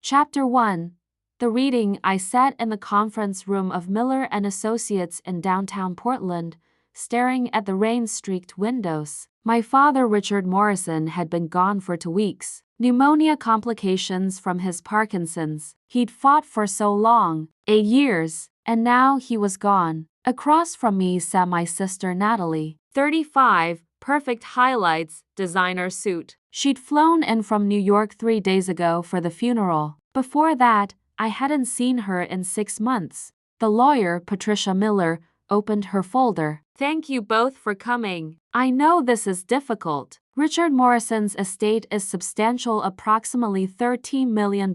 Chapter 1. The reading. I sat in the conference room of Miller and Associates in downtown Portland, staring at the rain-streaked windows. My father, Richard Morrison, had been gone for 2 weeks. Pneumonia complications from his Parkinson's. He'd fought for so long, 8 years, and now he was gone. Across from me sat my sister Natalie, 35, perfect highlights, designer suit. She'd flown in from New York 3 days ago for the funeral. Before that, I hadn't seen her in 6 months. The lawyer, Patricia Miller, opened her folder. Thank you both for coming. I know this is difficult. Richard Morrison's estate is substantial, approximately $13 million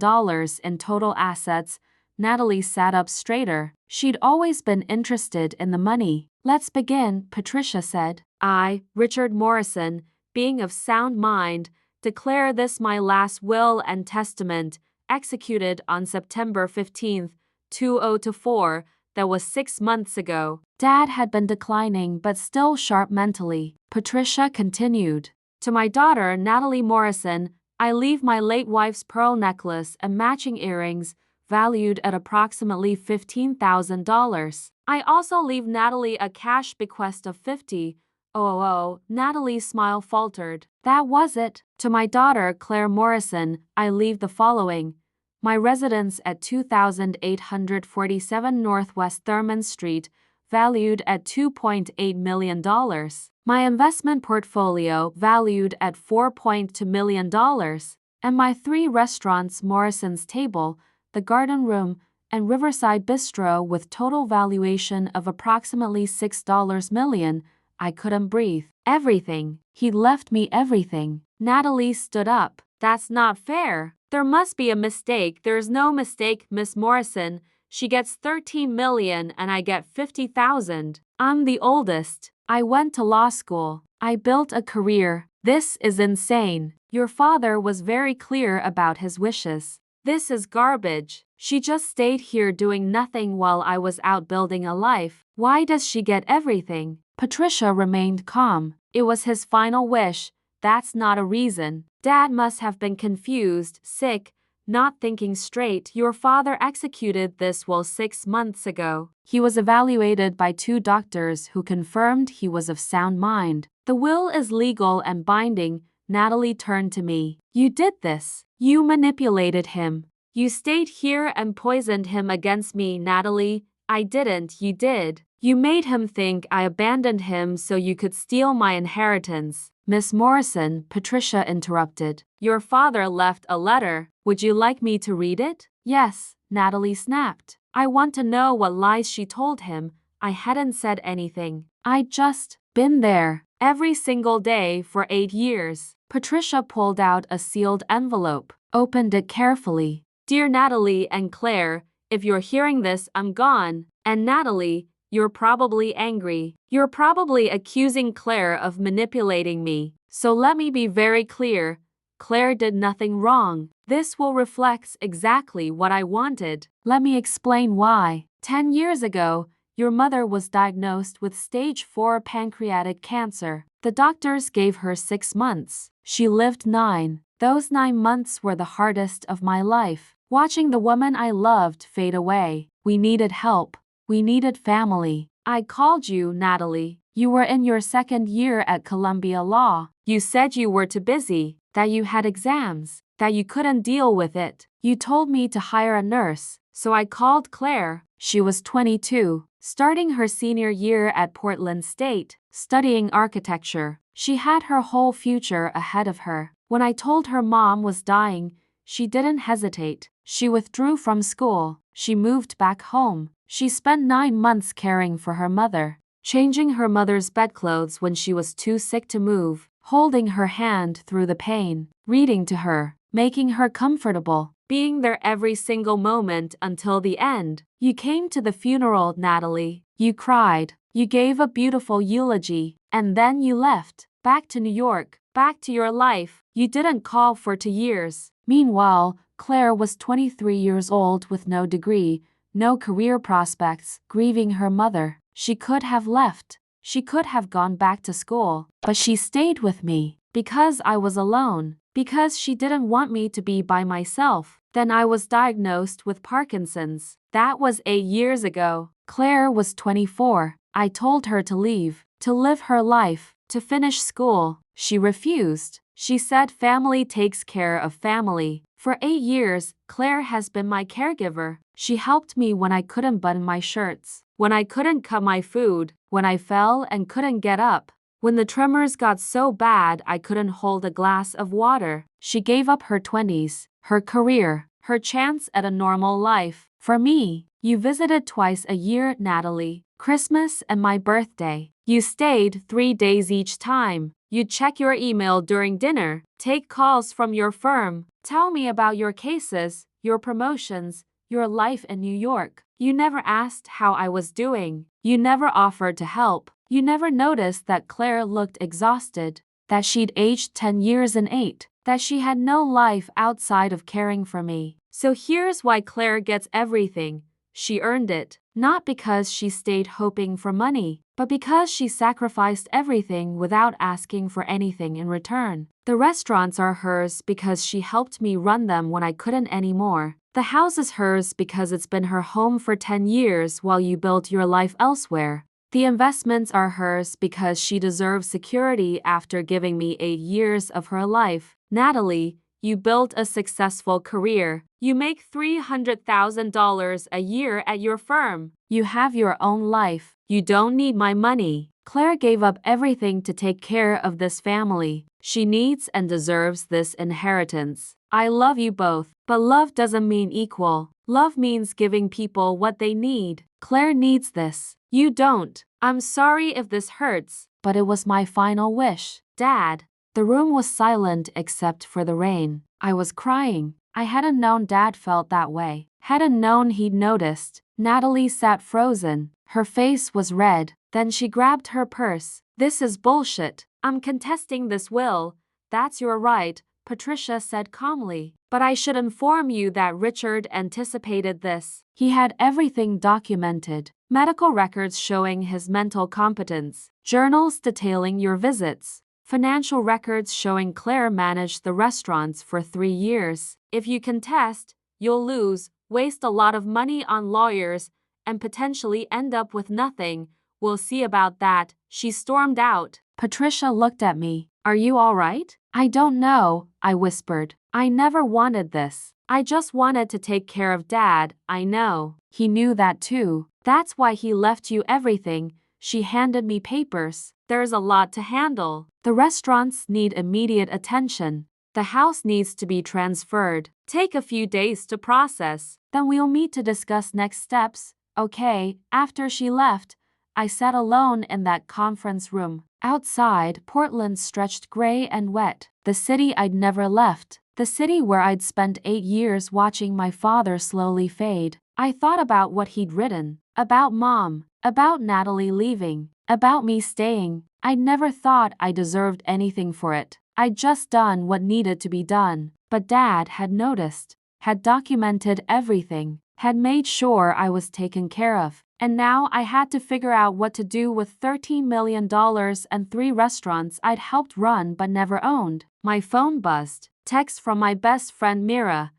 in total assets. Natalie sat up straighter. She'd always been interested in the money. Let's begin, Patricia said. I, Richard Morrison, being of sound mind, declare this my last will and testament, executed on September 15, 2024, that was 6 months ago. Dad had been declining but still sharp mentally. Patricia continued. To my daughter, Natalie Morrison, I leave my late wife's pearl necklace and matching earrings, valued at approximately $15,000. I also leave Natalie a cash bequest of $50,000. Natalie's smile faltered. That was it. To my daughter, Claire Morrison, I leave the following. My residence at 2847 Northwest Thurman Street, valued at $2.8 million. My investment portfolio, valued at $4.2 million. And my 3 restaurants, Morrison's Table, the Garden Room, and Riverside Bistro, with total valuation of approximately $6 million. I couldn't breathe. Everything. He left me everything. Natalie stood up. That's not fair. There must be a mistake. There's no mistake, Miss Morrison. She gets $13 million and I get $50,000. I'm the oldest. I went to law school. I built a career. This is insane. Your father was very clear about his wishes. This is garbage. She just stayed here doing nothing while I was out building a life. Why does she get everything? Patricia remained calm. It was his final wish. That's not a reason. Dad must have been confused, sick, not thinking straight. Your father executed this will 6 months ago. He was evaluated by 2 doctors who confirmed he was of sound mind. The will is legal and binding. Natalie turned to me. You did this. You manipulated him. You stayed here and poisoned him against me, Natalie. I didn't. You did. You made him think I abandoned him so you could steal my inheritance. Miss Morrison, Patricia interrupted. Your father left a letter. Would you like me to read it? Yes, Natalie snapped. I want to know what lies she told him. I hadn't said anything. I'd just been there every single day for 8 years. Patricia pulled out a sealed envelope, opened it carefully. Dear Natalie and Claire, if you're hearing this, I'm gone. And Natalie, you're probably angry. You're probably accusing Claire of manipulating me. So let me be very clear. Claire did nothing wrong. This will reflect exactly what I wanted. Let me explain why. 10 years ago, your mother was diagnosed with stage 4 pancreatic cancer. The doctors gave her 6 months. She lived 9. Those 9 months were the hardest of my life. Watching the woman I loved fade away. We needed help. We needed family. I called you, Natalie. You were in your 2nd year at Columbia Law. You said you were too busy, that you had exams, that you couldn't deal with it. You told me to hire a nurse, so I called Claire. She was 22, starting her senior year at Portland State, studying architecture. She had her whole future ahead of her. When I told her mom was dying, she didn't hesitate. She withdrew from school. She moved back home. She spent 9 months caring for her mother, changing her mother's bedclothes when she was too sick to move, holding her hand through the pain, reading to her, making her comfortable, being there every single moment until the end. You came to the funeral, Natalie. You cried. You gave a beautiful eulogy. And then you left. Back to New York. Back to your life. You didn't call for 2 years. Meanwhile, Claire was 23 years old with no degree, no career prospects, grieving her mother. She could have left. She could have gone back to school. But she stayed with me. Because I was alone. Because she didn't want me to be by myself. Then I was diagnosed with Parkinson's. That was 8 years ago. Claire was 24. I told her to leave, to live her life, to finish school. She refused. She said family takes care of family. For 8 years, Claire has been my caregiver. She helped me when I couldn't button my shirts, when I couldn't cut my food, when I fell and couldn't get up, when the tremors got so bad I couldn't hold a glass of water. She gave up her 20s, her career, her chance at a normal life. For me, you visited twice a year, Natalie, Christmas and my birthday. You stayed 3 days each time. You'd check your email during dinner, take calls from your firm, tell me about your cases, your promotions, your life in New York. You never asked how I was doing. You never offered to help. You never noticed that Claire looked exhausted, that she'd aged 10 years and 8, that she had no life outside of caring for me. So here's why Claire gets everything. She earned it, not because she stayed hoping for money, but because she sacrificed everything without asking for anything in return. The restaurants are hers because she helped me run them when I couldn't anymore. The house is hers because it's been her home for 10 years while you built your life elsewhere. The investments are hers because she deserves security after giving me 8 years of her life. Natalie, you built a successful career. You make $300,000 a year at your firm. You have your own life. You don't need my money. Claire gave up everything to take care of this family. She needs and deserves this inheritance. I love you both, but love doesn't mean equal. Love means giving people what they need. Claire needs this. You don't. I'm sorry if this hurts, but it was my final wish. Dad. The room was silent except for the rain. I was crying. I hadn't known Dad felt that way. Hadn't known he'd noticed. Natalie sat frozen. Her face was red. Then she grabbed her purse. This is bullshit. I'm contesting this will. That's your right, Patricia said calmly. But I should inform you that Richard anticipated this. He had everything documented. Medical records showing his mental competence. Journals detailing your visits. Financial records showing Claire managed the restaurants for 3 years. If you contest, you'll lose, waste a lot of money on lawyers, and potentially end up with nothing. We'll see about that. She stormed out. Patricia looked at me. Are you all right? I don't know, I whispered. I never wanted this. I just wanted to take care of Dad. I know. He knew that too. That's why he left you everything. She handed me papers. There's a lot to handle. The restaurants need immediate attention. The house needs to be transferred. Take a few days to process. Then we'll meet to discuss next steps. Okay. After she left, I sat alone in that conference room. Outside, Portland stretched gray and wet. The city I'd never left. The city where I'd spent 8 years watching my father slowly fade. I thought about what he'd written. About Mom. About Natalie leaving. About me staying. I'd never thought I deserved anything for it. I'd just done what needed to be done. But Dad had noticed. Had documented everything. Had made sure I was taken care of. And now I had to figure out what to do with $13 million and 3 restaurants I'd helped run but never owned. My phone buzzed. Text from my best friend Mira.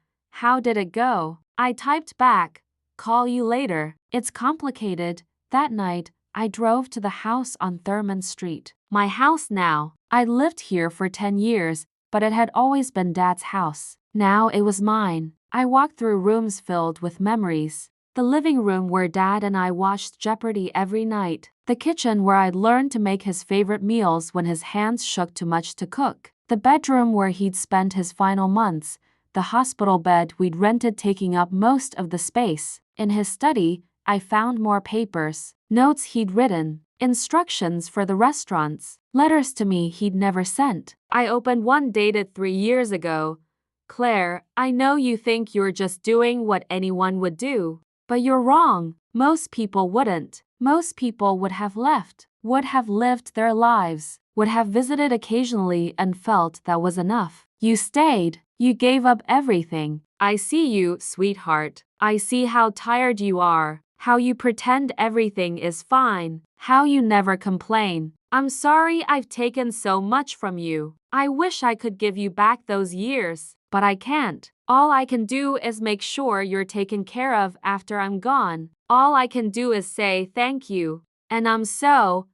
How did it go? I typed back. Call you later. It's complicated. That night, I drove to the house on Thurman Street. My house now. I'd lived here for 10 years, but it had always been Dad's house. Now it was mine. I walked through rooms filled with memories. The living room where Dad and I watched Jeopardy every night. The kitchen where I'd learned to make his favorite meals when his hands shook too much to cook. The bedroom where he'd spent his final months. The hospital bed we'd rented taking up most of the space. In his study, I found more papers. Notes he'd written. Instructions for the restaurants. Letters to me he'd never sent. I opened one dated 3 years ago. Claire, I know you think you're just doing what anyone would do. But you're wrong. Most people wouldn't. Most people would have left, would have lived their lives, would have visited occasionally and felt that was enough. You stayed. You gave up everything. I see you, sweetheart. I see how tired you are, how you pretend everything is fine, how you never complain. I'm sorry I've taken so much from you. I wish I could give you back those years, but I can't. All I can do is make sure you're taken care of after I'm gone. All I can do is say thank you. And I'm so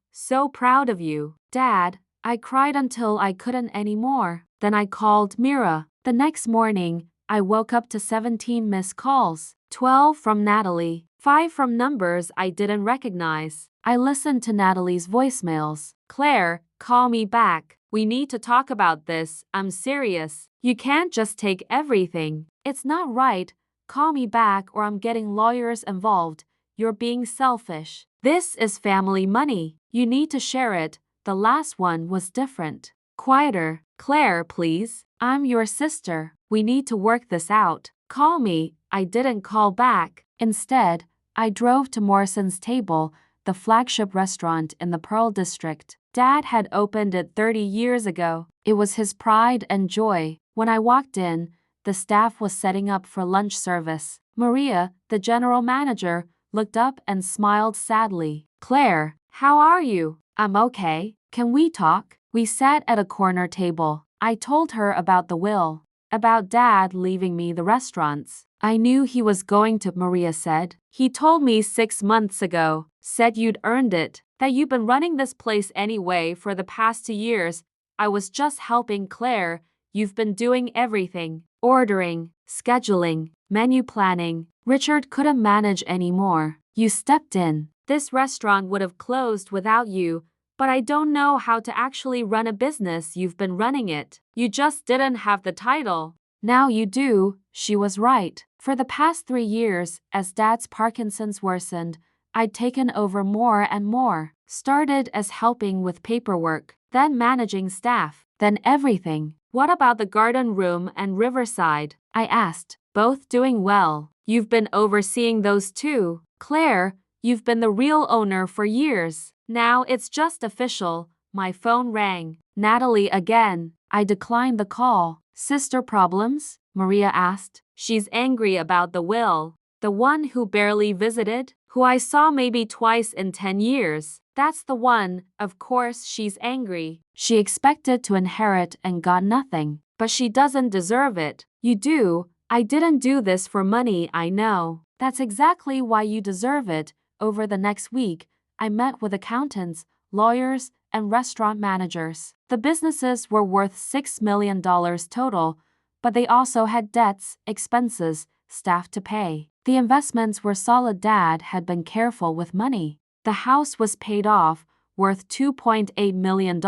proud of you. Dad, I cried until I couldn't anymore. Then I called Mira. The next morning, I woke up to 17 missed calls, 12 from Natalie, 5 from numbers I didn't recognize. I listened to Natalie's voicemails. Claire, call me back. We need to talk about this. I'm serious. You can't just take everything. It's not right. Call me back or I'm getting lawyers involved. You're being selfish. This is family money. You need to share it. The last one was different. Quieter. Claire, please. I'm your sister. We need to work this out. Call me. I didn't call back. Instead, I drove to Morrison's Table, the flagship restaurant in the Pearl District. Dad had opened it 30 years ago. It was his pride and joy. When I walked in, the staff was setting up for lunch service. Maria, the general manager, looked up and smiled sadly. Claire, how are you? I'm okay. Can we talk? We sat at a corner table. I told her about the will, about Dad leaving me the restaurants. I knew he was going to, Maria said. He told me 6 months ago, said you'd earned it, that you've been running this place anyway for the past 2 years. I was just helping Claire. You've been doing everything. Ordering, scheduling, menu planning. Richard couldn't manage anymore. You stepped in. This restaurant would have closed without you, but I don't know how to actually run a business. You've been running it. You just didn't have the title. Now you do. She was right. For the past 3 years, as Dad's Parkinson's worsened, I'd taken over more and more. Started as helping with paperwork, then managing staff, then everything. What about the garden room and Riverside? I asked. Both doing well. You've been overseeing those too. Claire, you've been the real owner for years. Now it's just official. My phone rang. Natalie again. I declined the call. Sister problems? Maria asked. She's angry about the will. The one who barely visited? Who I saw maybe twice in 10 years. That's the one. Of course she's angry. She expected to inherit and got nothing. But she doesn't deserve it. You do. I didn't do this for money, I know. That's exactly why you deserve it. Over the next week, I met with accountants, lawyers, and restaurant managers. The businesses were worth $6 million total, but they also had debts, expenses, staff to pay. The investments were solid. Dad had been careful with money. The house was paid off, worth $2.8 million.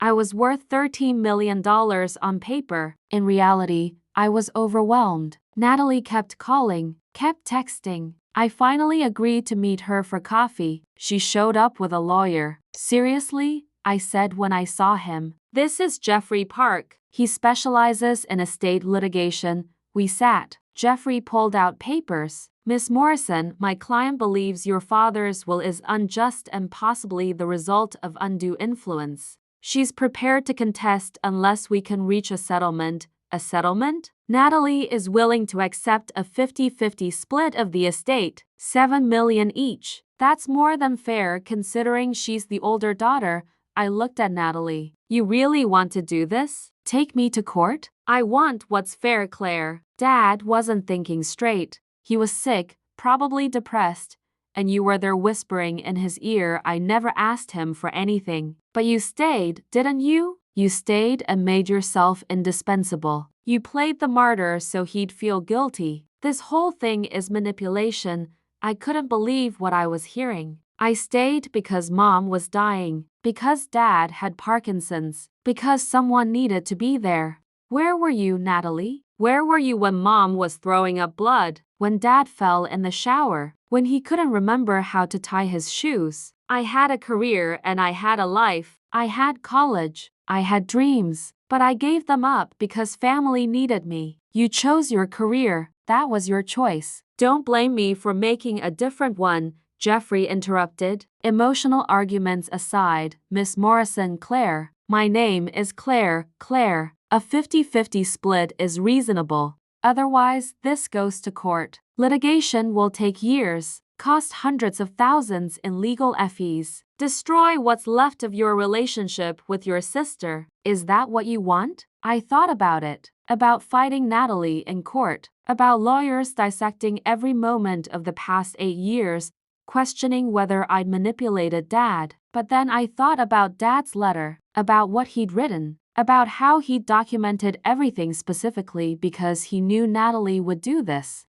I was worth $13 million on paper. In reality, I was overwhelmed. Natalie kept calling, kept texting. I finally agreed to meet her for coffee. She showed up with a lawyer. Seriously? I said when I saw him. This is Jeffrey Park. He specializes in estate litigation. We sat. Jeffrey pulled out papers. Miss Morrison, my client believes your father's will is unjust and possibly the result of undue influence. She's prepared to contest unless we can reach a settlement. A settlement? Natalie is willing to accept a 50-50 split of the estate, $7 million each. That's more than fair considering she's the older daughter. I looked at Natalie. You really want to do this? Take me to court? I want what's fair, Claire. Dad wasn't thinking straight. He was sick, probably depressed, and you were there whispering in his ear. I never asked him for anything. But you stayed, didn't you? You stayed and made yourself indispensable. You played the martyr so he'd feel guilty. This whole thing is manipulation. I couldn't believe what I was hearing. I stayed because Mom was dying, because Dad had Parkinson's, because someone needed to be there. Where were you, Natalie? Where were you when Mom was throwing up blood? When Dad fell in the shower? When he couldn't remember how to tie his shoes? I had a career and I had a life. I had college. I had dreams. But I gave them up because family needed me. You chose your career. That was your choice. Don't blame me for making a different one, Jeffrey interrupted. Emotional arguments aside, Miss Morrison, Claire. My name is Claire. Claire. A 50-50 split is reasonable. Otherwise, this goes to court. Litigation will take years, cost hundreds of thousands in legal fees. Destroy what's left of your relationship with your sister. Is that what you want? I thought about it. About fighting Natalie in court. About lawyers dissecting every moment of the past 8 years, questioning whether I'd manipulated Dad. But then I thought about Dad's letter, about what he'd written, about how he'd documented everything specifically because he knew Natalie would do this.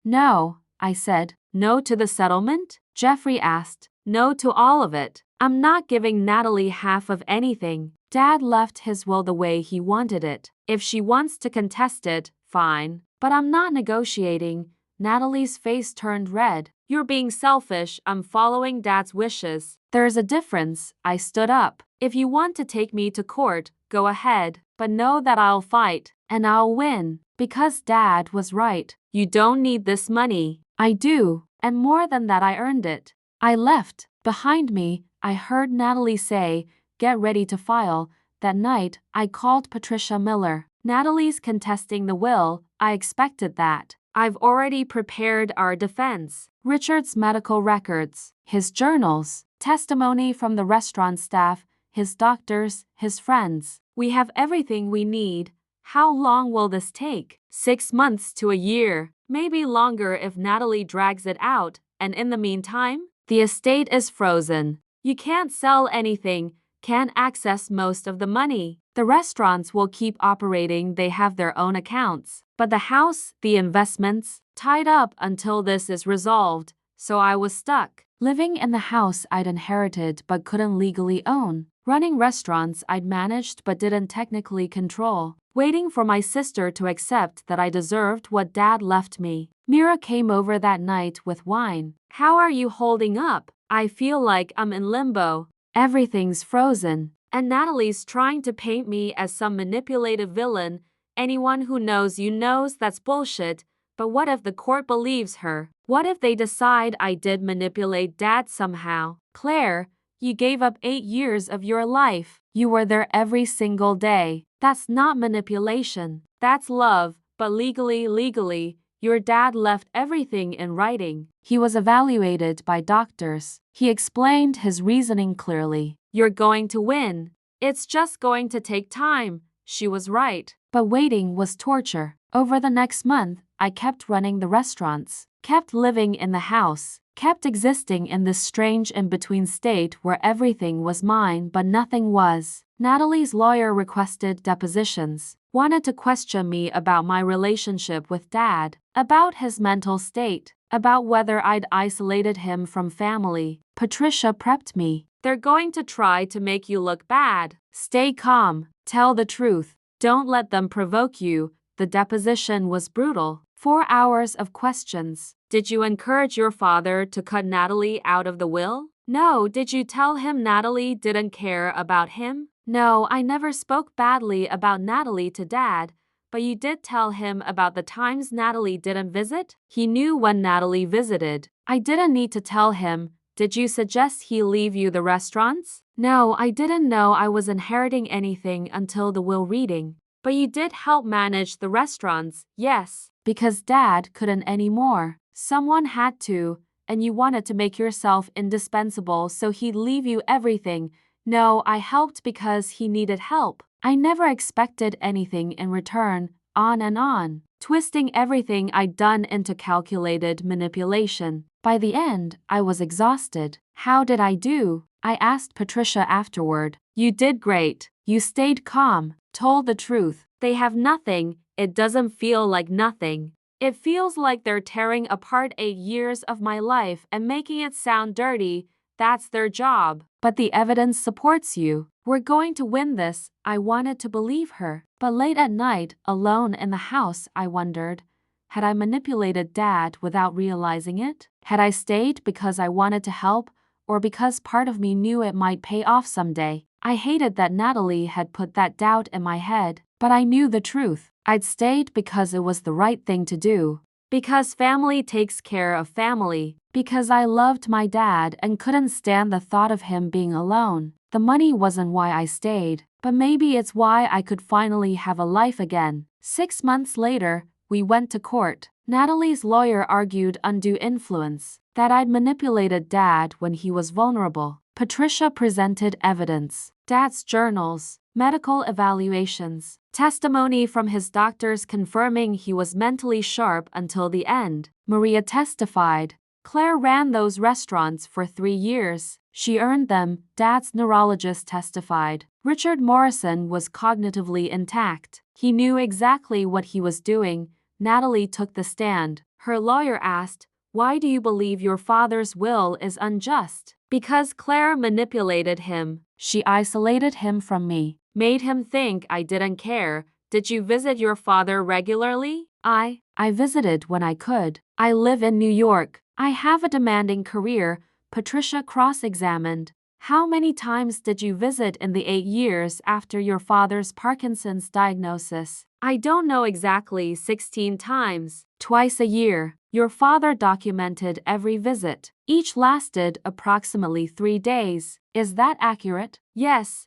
No, I said. No to the settlement? Jeffrey asked. No to all of it. I'm not giving Natalie half of anything. Dad left his will the way he wanted it. If she wants to contest it, fine. But I'm not negotiating. Natalie's face turned red. You're being selfish. I'm following Dad's wishes. There's a difference. I stood up. If you want to take me to court, go ahead. But know that I'll fight. And I'll win. Because Dad was right. You don't need this money. I do. And more than that, I earned it. I left. Behind me, I heard Natalie say, "Get ready to file." That night, I called Patricia Miller. Natalie's contesting the will. I expected that. I've already prepared our defense. Richard's medical records, his journals, testimony from the restaurant staff, his doctors, his friends. We have everything we need. How long will this take? 6 months to a year, maybe longer if Natalie drags it out, and in the meantime, the estate is frozen. You can't sell anything, can't access most of the money. The restaurants will keep operating, they have their own accounts. But the house, the investments, tied up until this is resolved, so I was stuck. Living in the house I'd inherited but couldn't legally own. Running restaurants I'd managed but didn't technically control. Waiting for my sister to accept that I deserved what Dad left me. Mira came over that night with wine. How are you holding up? I feel like I'm in limbo. Everything's frozen. And Natalie's trying to paint me as some manipulative villain. Anyone who knows you knows that's bullshit. But what if the court believes her? What if they decide I did manipulate Dad somehow? Claire, you gave up 8 years of your life. You were there every single day. That's not manipulation. That's love. But legally, your dad left everything in writing. He was evaluated by doctors. He explained his reasoning clearly. You're going to win. It's just going to take time. She was right. But waiting was torture. Over the next month, I kept running the restaurants, kept living in the house, kept existing in this strange in-between state where everything was mine but nothing was. Natalie's lawyer requested depositions, wanted to question me about my relationship with Dad, about his mental state, about whether I'd isolated him from family. Patricia prepped me. They're going to try to make you look bad. Stay calm. Tell the truth. Don't let them provoke you. The deposition was brutal. 4 hours of questions. Did you encourage your father to cut Natalie out of the will? No. Did you tell him Natalie didn't care about him? No, I never spoke badly about Natalie to Dad, but you did tell him about the times Natalie didn't visit? He knew when Natalie visited. I didn't need to tell him. Did you suggest he leave you the restaurants? No, I didn't know I was inheriting anything until the will reading. But you did help manage the restaurants, yes. Because Dad couldn't anymore. Someone had to, and you wanted to make yourself indispensable so he'd leave you everything. No, I helped because he needed help. I never expected anything in return, on and on, twisting everything I'd done into calculated manipulation. By the end, I was exhausted. How did I do? I asked Patricia afterward. You did great. You stayed calm, told the truth. They have nothing. It doesn't feel like nothing. It feels like they're tearing apart 8 years of my life and making it sound dirty. That's their job. But the evidence supports you. We're going to win this. I wanted to believe her. But late at night, alone in the house, I wondered, had I manipulated Dad without realizing it? Had I stayed because I wanted to help, or because part of me knew it might pay off someday? I hated that Natalie had put that doubt in my head, but I knew the truth. I'd stayed because it was the right thing to do. Because family takes care of family. Because I loved my dad and couldn't stand the thought of him being alone. The money wasn't why I stayed, but maybe it's why I could finally have a life again. 6 months later, We went to court. Natalie's lawyer argued undue influence, that I'd manipulated Dad when he was vulnerable. Patricia presented evidence: Dad's journals, medical evaluations, testimony from his doctors confirming he was mentally sharp until the end. Maria testified. Claire ran those restaurants for 3 years. She earned them, Dad's neurologist testified. Richard Morrison was cognitively intact. He knew exactly what he was doing. Natalie took the stand. Her lawyer asked, "Why do you believe your father's will is unjust?" "Because Claire manipulated him. She isolated him from me, made him think I didn't care." "Did you visit your father regularly?" I visited when I could. I live in New York. I have a demanding career," Patricia cross-examined. "How many times did you visit in the 8 years after your father's Parkinson's diagnosis?" "I don't know exactly, 16 times. Twice a year." "Your father documented every visit. Each lasted approximately 3 days. Is that accurate?" "Yes,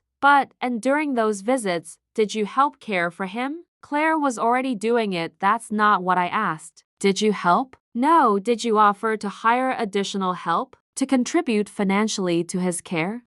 and during those visits, did you help care for him?" "Claire was already doing it. That's not what I asked." "Did you help?" "No." "Did you offer to hire additional help to contribute financially to his care?"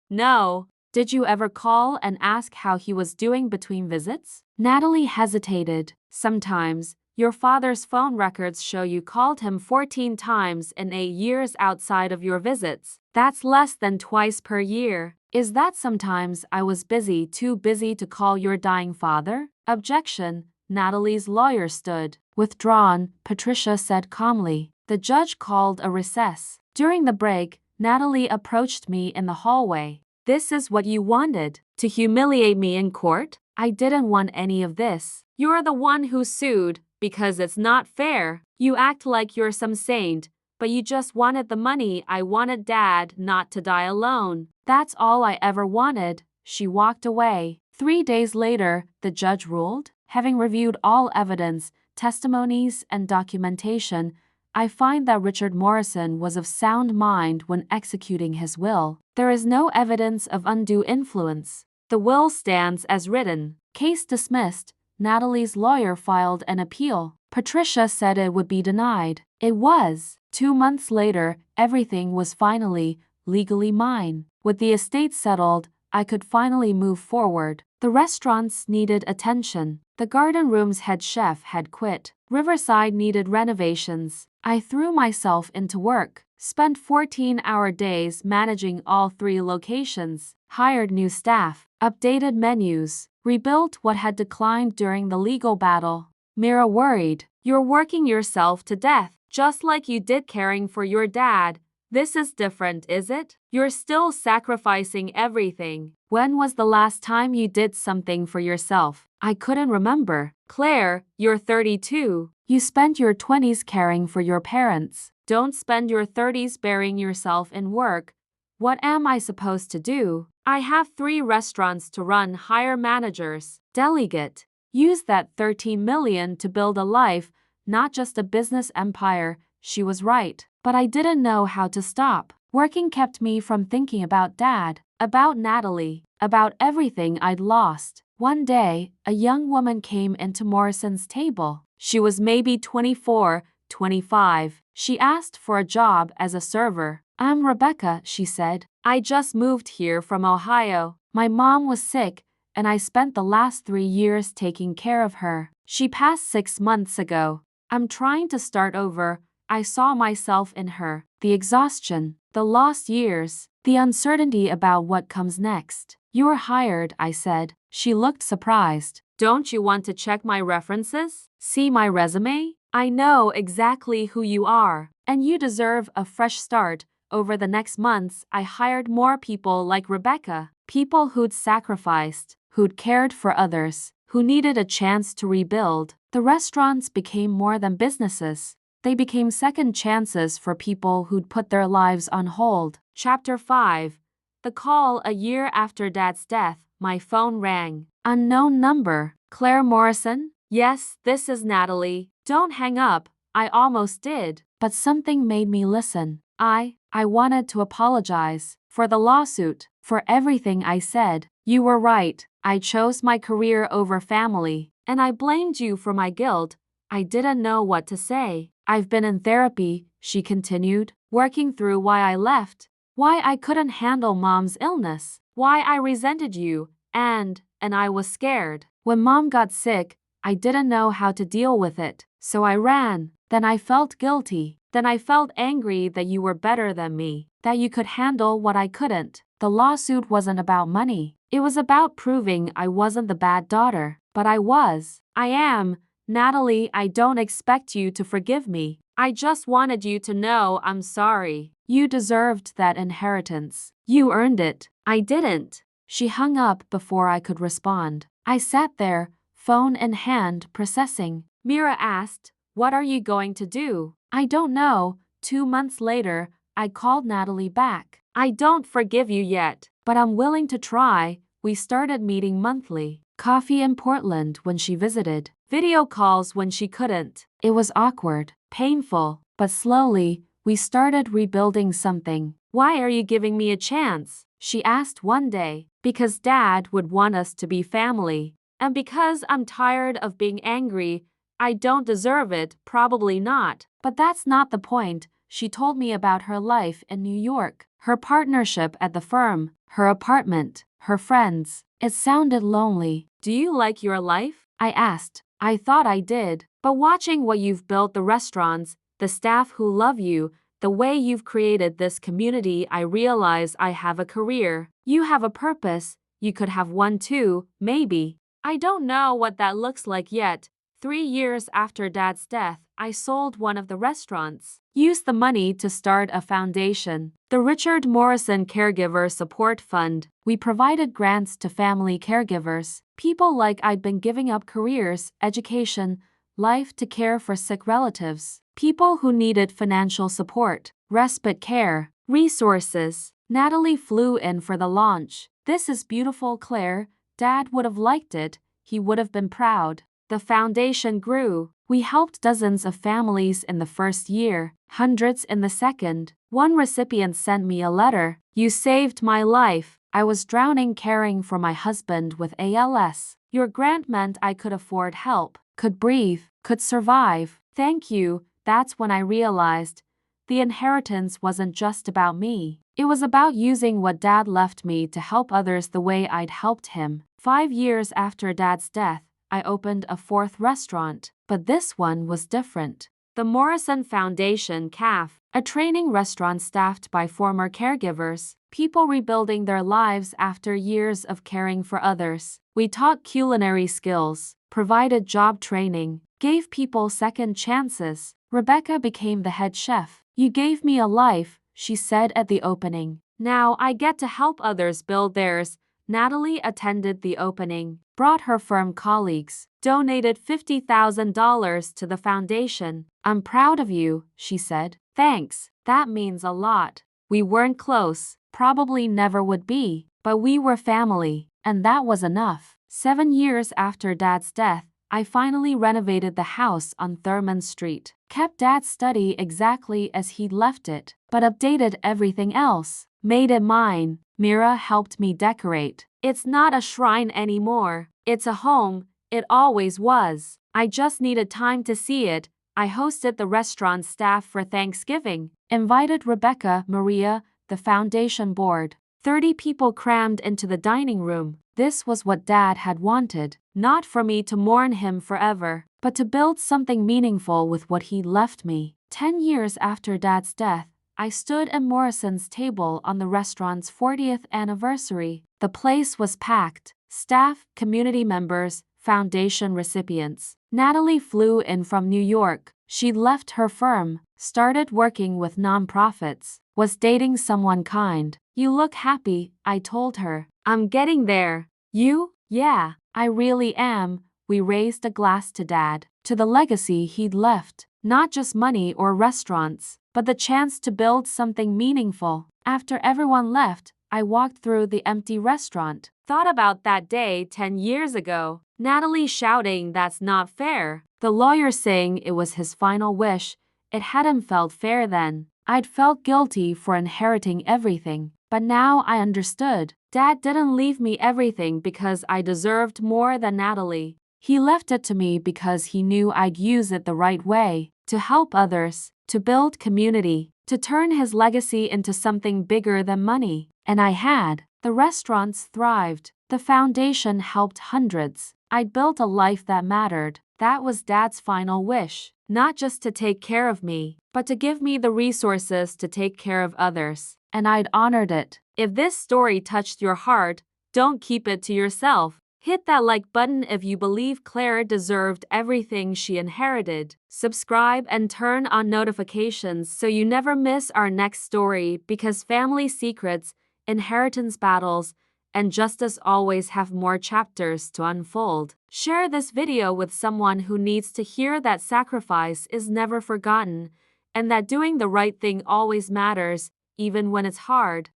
No." "Did you ever call and ask how he was doing between visits?" Natalie hesitated. "Sometimes. Your father's phone records show you called him 14 times in 8 years outside of your visits. That's less than twice per year." "Is that sometimes I was busy, too busy to call your dying father?" "Objection." Natalie's lawyer stood. "Withdrawn," Patricia said calmly. The judge called a recess. During the break, Natalie approached me in the hallway. "This is what you wanted? To humiliate me in court?" "I didn't want any of this." "You're the one who sued, because it's not fair. You act like you're some saint, but you just wanted the money." "I wanted Dad not to die alone. That's all I ever wanted." She walked away. 3 days later, the judge ruled, "Having reviewed all evidence, testimonies, and documentation, I find that Richard Morrison was of sound mind when executing his will. There is no evidence of undue influence. The will stands as written." Case dismissed. Natalie's lawyer filed an appeal. Patricia said it would be denied. It was. 2 months later, everything was finally, legally mine. With the estate settled, I could finally move forward. The restaurants needed attention. The Garden Room's head chef had quit. Riverside needed renovations. I threw myself into work, spent 14-hour days managing all 3 locations, hired new staff, updated menus, rebuilt what had declined during the legal battle. Mira worried. "You're working yourself to death, just like you did caring for your dad. This is different, is it? You're still sacrificing everything." "When was the last time you did something for yourself?" I couldn't remember. "Claire, you're 32. You spent your 20s caring for your parents. Don't spend your 30s burying yourself in work." "What am I supposed to do?" "I have 3 restaurants to run. Hire managers. Delegate. Use that 13 million to build a life, not just a business empire." She was right. But I didn't know how to stop. Working kept me from thinking about Dad, about Natalie, about everything I'd lost. One day, a young woman came into Morrison's table. She was maybe 24, 25. She asked for a job as a server. "I'm Rebecca," she said. "I just moved here from Ohio. My mom was sick, and I spent the last 3 years taking care of her. She passed 6 months ago. I'm trying to start over." I saw myself in her. The exhaustion, the lost years, the uncertainty about what comes next. "You're hired," I said. She looked surprised. "Don't you want to check my references? See my resume? I know exactly who you are, and you deserve a fresh start." Over the next months, I hired more people like Rebecca, people who'd sacrificed, who'd cared for others, who needed a chance to rebuild. The restaurants became more than businesses. They became second chances for people who'd put their lives on hold. Chapter 5. The call. A year after Dad's death, my phone rang. Unknown number. "Claire Morrison?" "Yes, this is Natalie." "Don't hang up." I almost did, but something made me listen. I wanted to apologize for the lawsuit, for everything I said. "You were right. I chose my career over family, and I blamed you for my guilt. I didn't know what to say. I've been in therapy, she continued, working through why I left, why I couldn't handle mom's illness, why I resented you, and I was scared. When mom got sick, I didn't know how to deal with it, so I ran. Then I felt guilty. Then I felt angry that you were better than me, that you could handle what I couldn't. The lawsuit wasn't about money. It was about proving I wasn't the bad daughter, but I was. I am. Natalie, I don't expect you to forgive me. I just wanted you to know I'm sorry. You deserved that inheritance. You earned it. I didn't. She hung up before I could respond. I sat there, phone in hand, processing. Mira asked, "What are you going to do?" I don't know. 2 months later, I called Natalie back. I don't forgive you yet, but I'm willing to try. We started meeting monthly. Coffee in Portland when she visited. Video calls when she couldn't. It was awkward, painful, but slowly, we started rebuilding something. Why are you giving me a chance? She asked one day. Because Dad would want us to be family. And because I'm tired of being angry. I don't deserve it, probably not. But that's not the point. She told me about her life in New York, her partnership at the firm, her apartment, her friends. It sounded lonely. Do you like your life? I asked. I thought I did. But watching what you've built, the restaurants, the staff who love you, the way you've created this community, I realize I have a career. You have a purpose. You could have one too, maybe. I don't know what that looks like yet. 3 years after Dad's death, I sold one of the restaurants. Used the money to start a foundation, the Richard Morrison Caregiver Support Fund. We provided grants to family caregivers, people like I'd been giving up careers, education, life to care for sick relatives, people who needed financial support, respite care, resources. Natalie flew in for the launch. This is beautiful, Claire. Dad would have liked it. He would have been proud. The foundation grew. We helped dozens of families in the first year, hundreds in the second. One recipient sent me a letter. You saved my life. I was drowning caring for my husband with ALS. Your grant meant I could afford help, could breathe, could survive. Thank you. That's when I realized the inheritance wasn't just about me. It was about using what Dad left me to help others the way I'd helped him. 5 years after Dad's death, I opened a 4th restaurant, but this one was different. The Morrison Foundation CAF, a training restaurant staffed by former caregivers, people rebuilding their lives after years of caring for others. We taught culinary skills, provided job training, gave people second chances. Rebecca became the head chef. You gave me a life, she said at the opening. Now I get to help others build theirs. Natalie attended the opening, brought her firm colleagues, donated $50,000 to the foundation. I'm proud of you, she said. Thanks, that means a lot. We weren't close, probably never would be, but we were family, and that was enough. 7 years after Dad's death, I finally renovated the house on Thurman Street, kept Dad's study exactly as he'd left it, but updated everything else, made it mine. Mira helped me decorate. It's not a shrine anymore. It's a home. It always was. I just needed time to see it. I hosted the restaurant staff for Thanksgiving, invited Rebecca, Maria, the foundation board. 30 people crammed into the dining room. This was what Dad had wanted, not for me to mourn him forever, but to build something meaningful with what he'd left me. 10 years after Dad's death, I stood at Morrison's table on the restaurant's 40th anniversary. The place was packed. Staff, community members, foundation recipients. Natalie flew in from New York. She'd left her firm, started working with nonprofits, was dating someone kind. You look happy, I told her. I'm getting there. You? Yeah, I really am. We raised a glass to Dad, to the legacy he'd left. Not just money or restaurants, but the chance to build something meaningful. After everyone left, I walked through the empty restaurant. Thought about that day 10 years ago. Natalie shouting that's not fair. The lawyer saying it was his final wish. It hadn't felt fair then. I'd felt guilty for inheriting everything. But now I understood. Dad didn't leave me everything because I deserved more than Natalie. He left it to me because he knew I'd use it the right way, to help others, to build community, to turn his legacy into something bigger than money. And I had. The restaurants thrived. The foundation helped hundreds. I'd built a life that mattered. That was Dad's final wish. Not just to take care of me, but to give me the resources to take care of others. And I'd honored it. If this story touched your heart, don't keep it to yourself. Hit that like button if you believe Claire deserved everything she inherited. Subscribe and turn on notifications so you never miss our next story, because family secrets, inheritance battles, and justice always have more chapters to unfold. Share this video with someone who needs to hear that sacrifice is never forgotten, and that doing the right thing always matters, even when it's hard.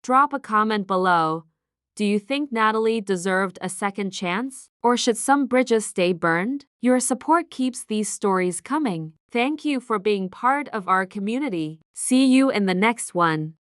Drop a comment below. Do you think Natalie deserved a second chance? Or should some bridges stay burned? Your support keeps these stories coming. Thank you for being part of our community. See you in the next one.